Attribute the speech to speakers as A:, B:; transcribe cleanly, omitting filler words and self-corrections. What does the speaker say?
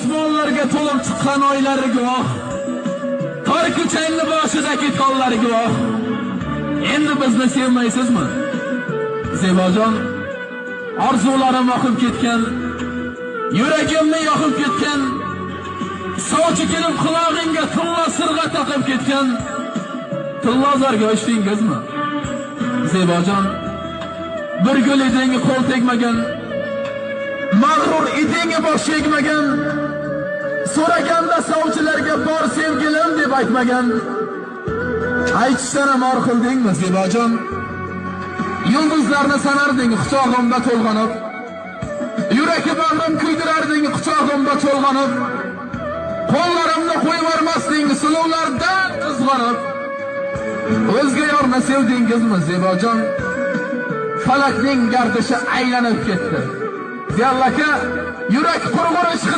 A: osmonlarga to'lib chiqqan oylari guvoh, tor ko'changni boshidagi tollari guvoh. Endi bizni sevmaysizmi? Zebojon, orzularim oqib ketgan, yuragimni yoqib ketgan, sovchi kelib qulog'ingga tilla sirg'a taqib ketgan. Tillozorga o'chdingizmi? Zebojon, bir gul edinga qo'l tegmagan, mag'rur edinga bosh egmagan, so'raganda sovchilarga bor sevgilim deb aytmagan. Aytishdan ham or qildingmi Zebojon? Yulduzlarni sanarding quchog'imda to'lg'anib, yuragi bag'rim kuydirarding quchog'imda to'lg'anib, qo'llarimni qo'yib yubormasding suluvlardan qizg'anib. O'zga yorni sevdingizmi Zebojon? Falakning gardishi aylanib ketdi. Ziyallaka yurak qurg'ur ishq